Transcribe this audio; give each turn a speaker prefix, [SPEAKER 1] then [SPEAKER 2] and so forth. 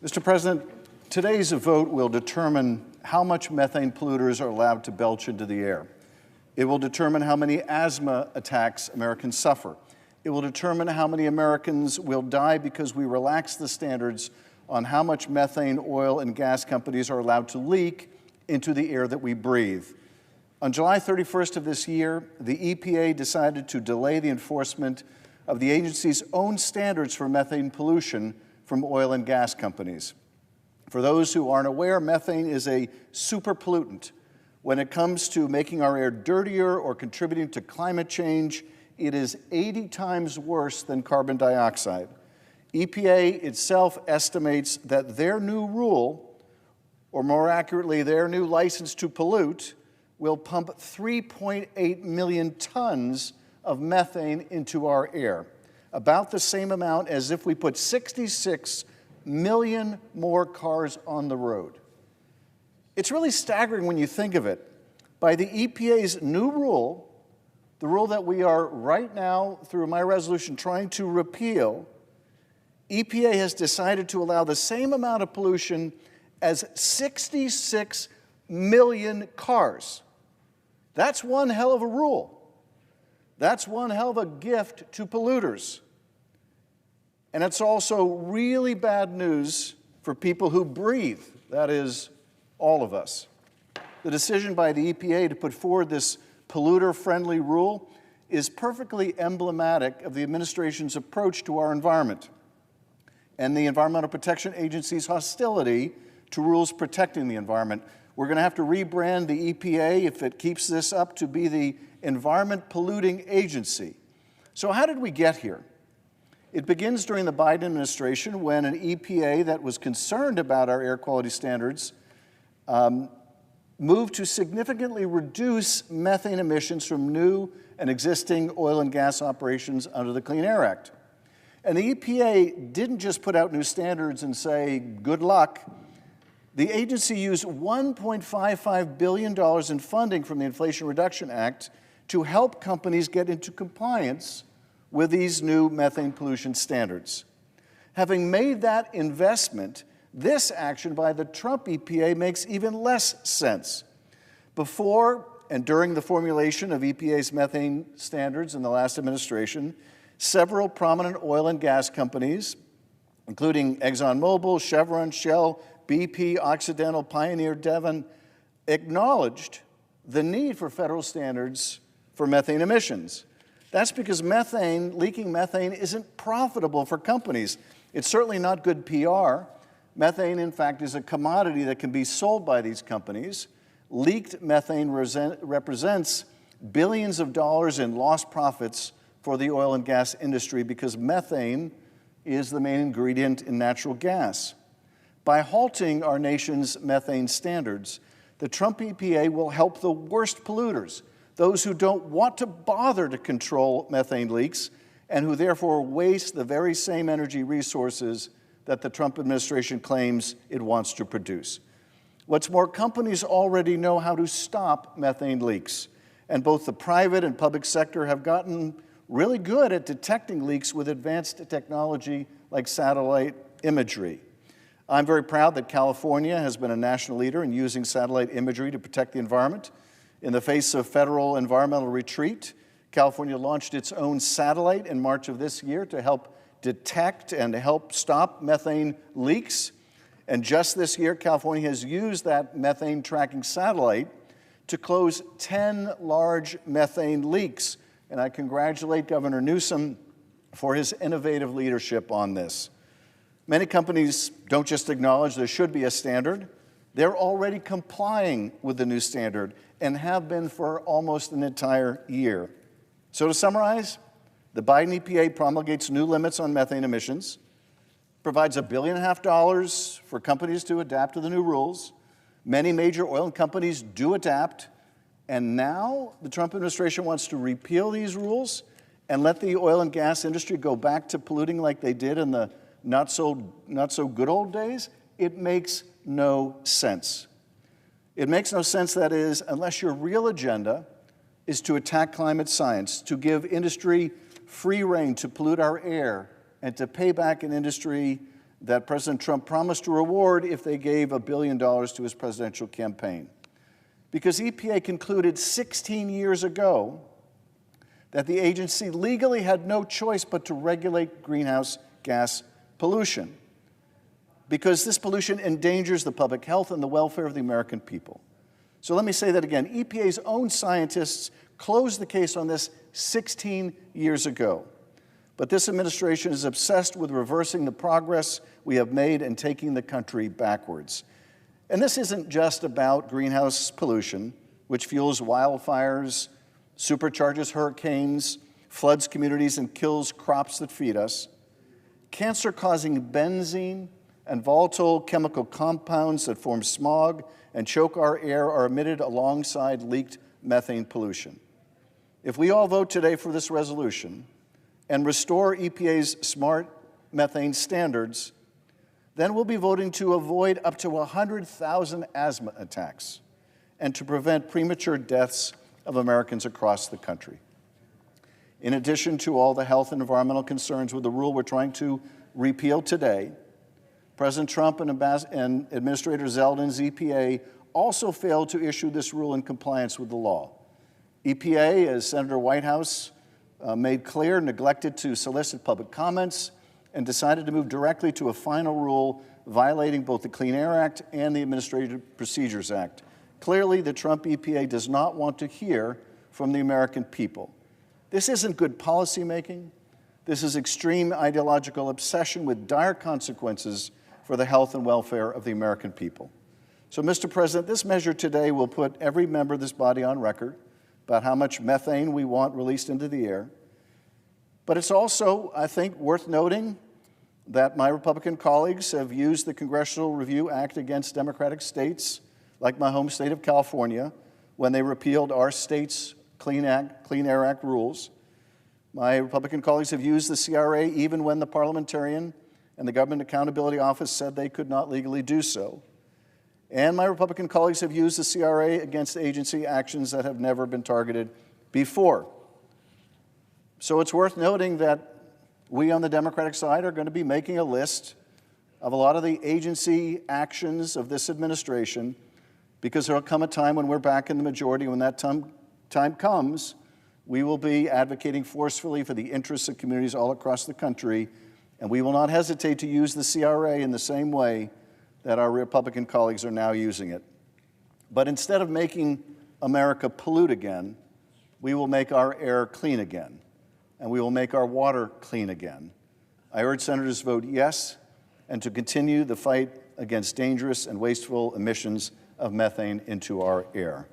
[SPEAKER 1] Mr. President, today's vote will determine how much methane polluters are allowed to belch into the air. It will determine how many asthma attacks Americans suffer. It will determine how many Americans will die because we relax the standards on how much methane oil and gas companies are allowed to leak into the air that we breathe. On July 31st of this year, the EPA decided to delay the enforcement of the agency's own standards for methane pollution from oil and gas companies. For those who aren't aware, methane is a super pollutant. When it comes to making our air dirtier or contributing to climate change, it is 80 times worse than carbon dioxide. EPA itself estimates that their new rule, or more accurately, their new license to pollute, will pump 3.8 million tons of methane into our air, about the same amount as if we put 66 million more cars on the road. It's really staggering when you think of it. By the EPA's new rule, the rule that we are right now, through my resolution, trying to repeal, EPA has decided to allow the same amount of pollution as 66 million cars. That's one hell of a rule. That's one hell of a gift to polluters. And it's also really bad news for people who breathe, that is, all of us. The decision by the EPA to put forward this polluter-friendly rule is perfectly emblematic of the administration's approach to our environment and the Environmental Protection Agency's hostility to rules protecting the environment. We're going to have to rebrand the EPA, if it keeps this up, to be the Environment Polluting Agency. So how did we get here? It begins during the Biden administration, when an EPA that was concerned about our air quality standards moved to significantly reduce methane emissions from new and existing oil and gas operations under the Clean Air Act. And the EPA didn't just put out new standards and say, good luck. The agency used $1.55 billion in funding from the Inflation Reduction Act to help companies get into compliance with these new methane pollution standards. Having made that investment, this action by the Trump EPA makes even less sense. Before and during the formulation of EPA's methane standards in the last administration, several prominent oil and gas companies, including ExxonMobil, Chevron, Shell, BP, Occidental, Pioneer, Devon, acknowledged the need for federal standards for methane emissions. That's because leaking methane isn't profitable for companies. It's certainly not good PR. Methane, in fact, is a commodity that can be sold by these companies. Leaked methane represents billions of dollars in lost profits for the oil and gas industry, because methane is the main ingredient in natural gas. By halting our nation's methane standards, the Trump EPA will help the worst polluters, those who don't want to bother to control methane leaks and who therefore waste the very same energy resources that the Trump administration claims it wants to produce. What's more, companies already know how to stop methane leaks, and both the private and public sector have gotten really good at detecting leaks with advanced technology like satellite imagery. I'm very proud that California has been a national leader in using satellite imagery to protect the environment. In the face of federal environmental retreat, California launched its own satellite in March of this year to help detect and help stop methane leaks. And just this year, California has used that methane tracking satellite to close 10 large methane leaks. And I congratulate Governor Newsom for his innovative leadership on this. Many companies don't just acknowledge there should be a standard. They're already complying with the new standard and have been for almost an entire year. So to summarize, the Biden EPA promulgates new limits on methane emissions, provides $1.5 billion for companies to adapt to the new rules. Many major oil companies do adapt, and now the Trump administration wants to repeal these rules and let the oil and gas industry go back to polluting like they did in the not so good old days. It makes no sense. It makes no sense, that is, unless your real agenda is to attack climate science, to give industry free rein to pollute our air, and to pay back an industry that President Trump promised to reward if they gave $1 billion to his presidential campaign. Because EPA concluded 16 years ago that the agency legally had no choice but to regulate greenhouse gas pollution, because this pollution endangers the public health and the welfare of the American people. So let me say that again. EPA's own scientists closed the case on this 16 years ago. But this administration is obsessed with reversing the progress we have made and taking the country backwards. And this isn't just about greenhouse pollution, which fuels wildfires, supercharges hurricanes, floods communities, and kills crops that feed us. Cancer-causing benzene and volatile chemical compounds that form smog and choke our air are emitted alongside leaked methane pollution. If we all vote today for this resolution and restore EPA's smart methane standards, then we'll be voting to avoid up to 100,000 asthma attacks and to prevent premature deaths of Americans across the country. In addition to all the health and environmental concerns with the rule we're trying to repeal today, President Trump and Administrator Zeldin's EPA also failed to issue this rule in compliance with the law. EPA, as Senator Whitehouse made clear, neglected to solicit public comments and decided to move directly to a final rule violating both the Clean Air Act and the Administrative Procedures Act. Clearly, the Trump EPA does not want to hear from the American people. This isn't good policymaking. This is extreme ideological obsession with dire consequences for the health and welfare of the American people. So, Mr. President, this measure today will put every member of this body on record about how much methane we want released into the air. But it's also, I think, worth noting that my Republican colleagues have used the Congressional Review Act against Democratic states, like my home state of California, when they repealed our state's Clean Air Act rules. My Republican colleagues have used the CRA even when the parliamentarian and the Government Accountability Office said they could not legally do so. And my Republican colleagues have used the CRA against agency actions that have never been targeted before. So it's worth noting that we on the Democratic side are going to be making a list of a lot of the agency actions of this administration, because there will come a time when we're back in the majority. When that time comes, we will be advocating forcefully for the interests of communities all across the country, and we will not hesitate to use the CRA in the same way that our Republican colleagues are now using it. But instead of making America pollute again, we will make our air clean again, and we will make our water clean again. I urge senators to vote yes, and to continue the fight against dangerous and wasteful emissions of methane into our air.